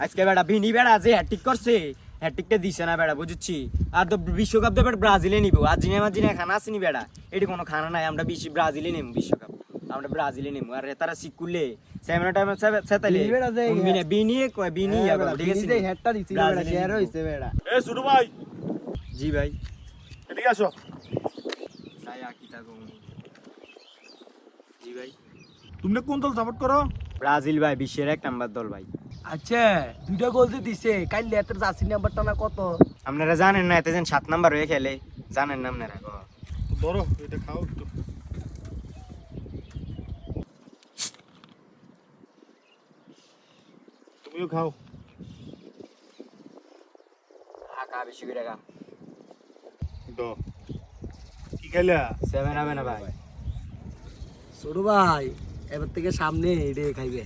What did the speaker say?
আজকে বেড়া ভিনি বেড়া যে হ্যাট্রিক করছে হ্যাট্রিকটা দিছে না বেড়া বুঝছি। আর তো বিশ্বকাপ তো বেড়া ব্রাজিলে নিব। আর্জেন্টিনা খানা আসেনি বেড়া, এটি কোনো খানা নাই। আমরা বেশি ব্রাজিলে নেব বিশ্বকাপ, আমরা ব্রাজিলে নেব। আর তারা শিকুলে সেমিনার টাইমে সেতালে বিনিয়ে কয় বিনি ঠিক আছে হেডটা দিছিল বেড়া শেয়ার হইছে বেড়া। এ ছোট ভাই জি ভাই এদিকে আসো। তাই আকিতা গো জি ভাই। তুমি কোন দল সাপোর্ট করো? ব্রাজিল ভাই বিশ্বের 1 নাম্বার দল ভাই। আচ্ছা দুইটা গোল যে দিছে কাল লেটার জার্সি নাম্বারটা না কত? আপনারা জানেন না এতে যেন 7 নাম্বার হয়ে খেলে, জানেন না আপনারা? তো ধরো এটা খাও একটু। তুমিও খাও। হাকা বেশি করে গা তো কি খাইলা? 7 হবে না ভাই। ছোট ভাই এবার থেকে সামনে এডে খাইবে।